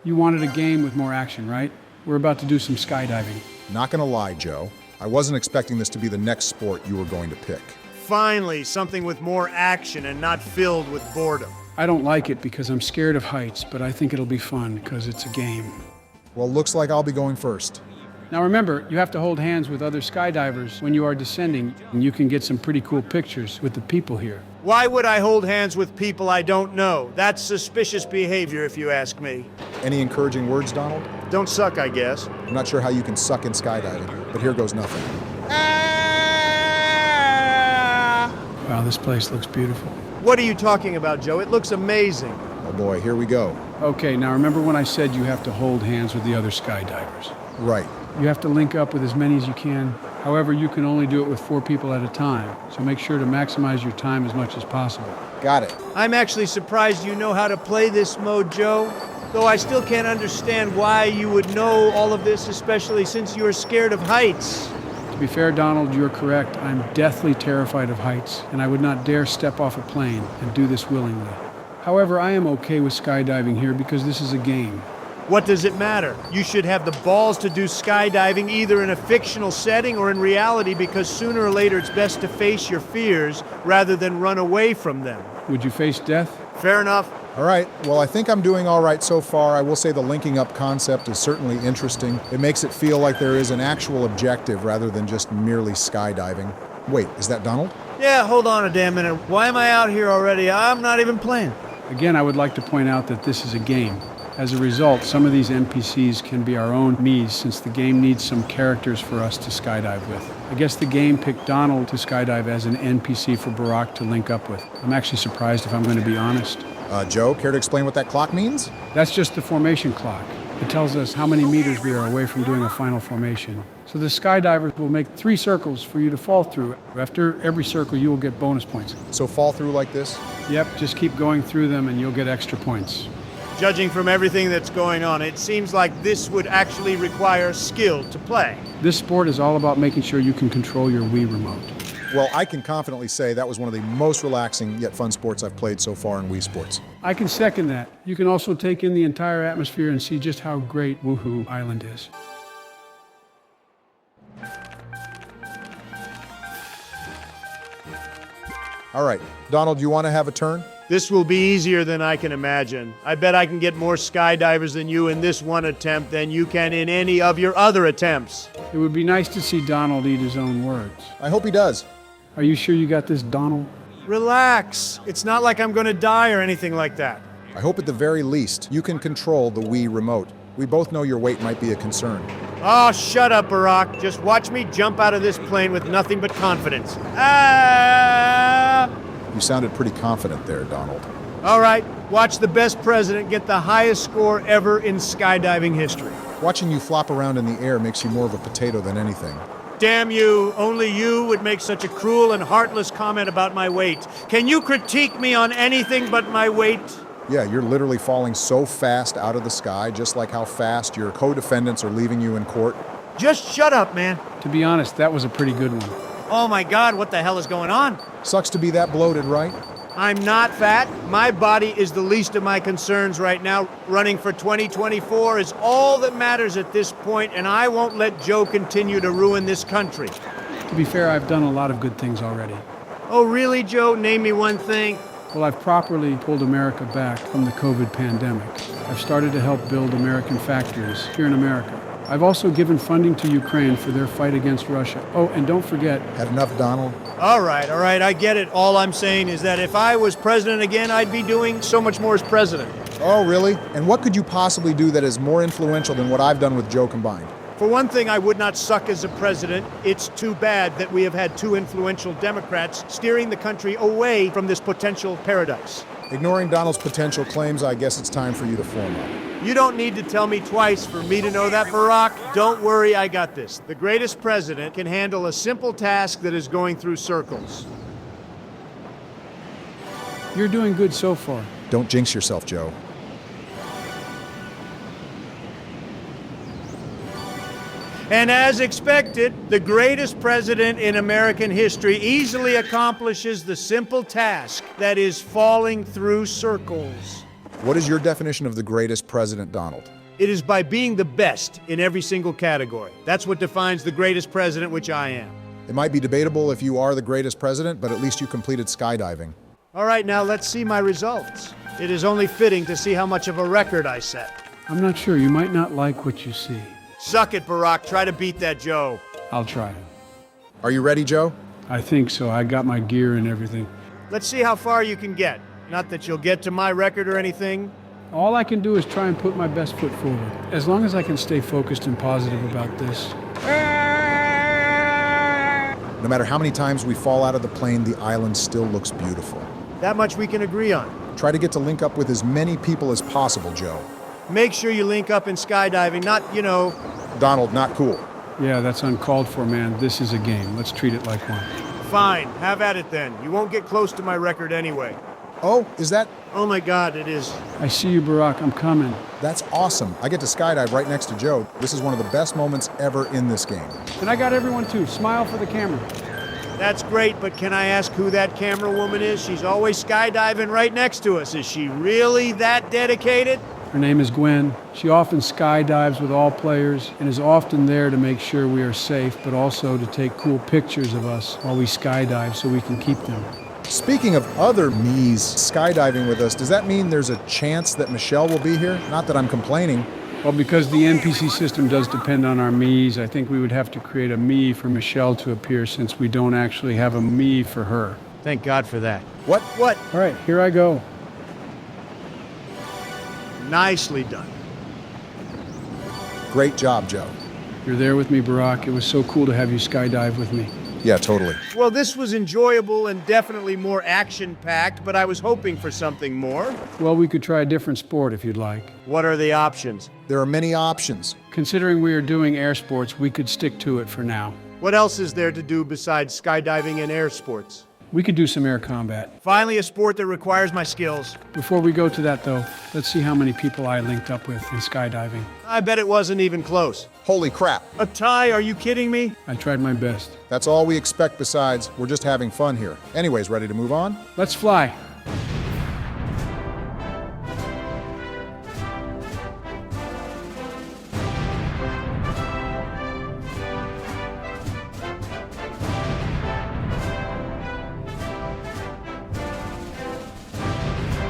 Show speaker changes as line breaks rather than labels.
You wanted a game with more action, right? We're about to do some skydiving.
Not gonna lie, Joe. I wasn't expecting this to be the next sport you were going to pick.
Finally, something with more action and not filled with boredom.
I don't like it because I'm scared of heights, but I think it'll be fun because it's a game.
Well, looks like I'll be going first.
Now remember, you have to hold hands with other skydivers when you are descending, and you can get some pretty cool pictures with the people here.
Why would I hold hands with people I don't know? That's suspicious behavior, if you ask me.
Any encouraging words, Donald?
Don't suck, I guess.
I'm not sure how you can suck in skydiving, but here goes nothing.
Wow, this place looks beautiful.
What are you talking about, Joe? It looks amazing.
Oh boy, here we go.
Okay, now remember when I said you have to hold hands with the other skydivers?
Right.
You have to link up with as many as you can. However, you can only do it with 4 people at a time, so make sure to maximize your time as much as possible.
Got it.
I'm actually surprised you know how to play this mode, Joe. Though I still can't understand why you would know all of this, especially since you are scared of heights.
To be fair, Donald, you're correct. I'm deathly terrified of heights, and I would not dare step off a plane and do this willingly. However, I am okay with skydiving here because this is a game.
What does it matter? You should have the balls to do skydiving either in a fictional setting or in reality, because sooner or later it's best to face your fears rather than run away from them.
Would you face death?
Fair enough.
All right, well, I think I'm doing all right so far. I will say the linking up concept is certainly interesting. It makes it feel like there is an actual objective rather than just merely skydiving. Wait, is that Donald?
Yeah, hold on a damn minute. Why am I out here already? I'm not even playing.
Again, I would like to point out that this is a game. As a result, some of these NPCs can be our own me's, since the game needs some characters for us to skydive with. I guess the game picked Donald to skydive as an NPC for Barack to link up with. I'm actually surprised, if I'm going to be honest.
Joe, care to explain what that clock means?
That's just the formation clock. It tells us how many meters we are away from doing a final formation. So the skydivers will make 3 circles for you to fall through. After every circle, you will get bonus points.
So fall through like this?
Yep, just keep going through them and you'll get extra points.
Judging from everything that's going on, it seems like this would actually require skill to play.
This sport is all about making sure you can control your Wii remote.
Well, I can confidently say that was one of the most relaxing yet fun sports I've played so far in Wii Sports.
I can second that. You can also take in the entire atmosphere and see just how great Woohoo Island is.
All right, Donald, you want to have a turn?
This will be easier than I can imagine. I bet I can get more skydivers than you in this one attempt than you can in any of your other attempts.
It would be nice to see Donald eat his own words.
I hope he does.
Are you sure you got this, Donald?
Relax. It's not like I'm going to die or anything like that.
I hope at the very least you can control the Wii remote. We both know your weight might be a concern.
Oh, shut up, Barack. Just watch me jump out of this plane with nothing but confidence. Ah!
You sounded pretty confident there, Donald.
All right, watch the best president get the highest score ever in skydiving history.
Watching you flop around in the air makes you more of a potato than anything.
Damn you, only you would make such a cruel and heartless comment about my weight. Can you critique me on anything but my weight?
Yeah, you're literally falling so fast out of the sky, just like how fast your co-defendants are leaving you in court.
Just shut up, man.
To be honest, that was a pretty good one.
Oh my God, what the hell is going on?
Sucks to be that bloated, right?
I'm not fat. My body is the least of my concerns right now. Running for 2024 is all that matters at this point, and I won't let Joe continue to ruin this country.
To be fair, I've done a lot of good things already.
Oh, really, Joe? Name me one thing.
Well, I've properly pulled America back from the COVID pandemic. I've started to help build American factories here in America. I've also given funding to Ukraine for their fight against Russia. Oh, and don't forget...
Had enough, Donald?
All right, I get it. All I'm saying is that if I was president again, I'd be doing so much more as president.
Oh, really? And what could you possibly do that is more influential than what I've done with Joe combined?
For one thing, I would not suck as a president. It's too bad that we have had 2 influential Democrats steering the country away from this potential paradise.
Ignoring Donald's potential claims, I guess it's time for you to form up.
You don't need to tell me twice for me to know that, Barack. Don't worry, I got this. The greatest president can handle a simple task that is going through circles.
You're doing good so far.
Don't jinx yourself, Joe.
And as expected, the greatest president in American history easily accomplishes the simple task that is falling through circles.
What is your definition of the greatest president, Donald?
It is by being the best in every single category. That's what defines the greatest president, which I am.
It might be debatable if you are the greatest president, but at least you completed skydiving.
All right, now let's see my results. It is only fitting to see how much of a record I set.
I'm not sure. You might not like what you see.
Suck it, Barack. Try to beat that Joe.
I'll try.
Are you ready, Joe?
I think so. I got my gear and everything.
Let's see how far you can get. Not that you'll get to my record or anything.
All I can do is try and put my best foot forward. As long as I can stay focused and positive about this.
No matter how many times we fall out of the plane, the island still looks beautiful.
That much we can agree on.
Try to get to link up with as many people as possible, Joe.
Make sure you link up in skydiving, not,
Donald, not cool.
Yeah, that's uncalled for, man. This is a game. Let's treat it like one.
Fine. Have at it then. You won't get close to my record anyway.
Oh, is that?
Oh my God, it is.
I see you, Barack. I'm coming.
That's awesome. I get to skydive right next to Joe. This is one of the best moments ever in this game.
And I got everyone too. Smile for the camera.
That's great, but can I ask who that camera woman is? She's always skydiving right next to us. Is she really that dedicated?
Her name is Gwen. She often skydives with all players and is often there to make sure we are safe, but also to take cool pictures of us while we skydive so we can keep them.
Speaking of other me's skydiving with us, does that mean there's a chance that Michelle will be here? Not that I'm complaining.
Well, because the NPC system does depend on our me's, I think we would have to create a me for Michelle to appear since we don't actually have a me for her.
Thank God for that.
What?
All right, here I go.
Nicely done.
Great job, Joe.
You're there with me, Barack. It was so cool to have you skydive with me.
Yeah, totally.
Well, this was enjoyable and definitely more action-packed, but I was hoping for something more.
Well, we could try a different sport if you'd like.
What are the options?
There are many options.
Considering we are doing air sports, we could stick to it for now.
What else is there to do besides skydiving and air sports?
We could do some air combat.
Finally, a sport that requires my skills.
Before we go to that, though, let's see how many people I linked up with in skydiving.
I bet it wasn't even close.
Holy crap.
A tie? Are you kidding me?
I tried my best.
That's all we expect besides, we're just having fun here. Anyways, ready to move on?
Let's fly.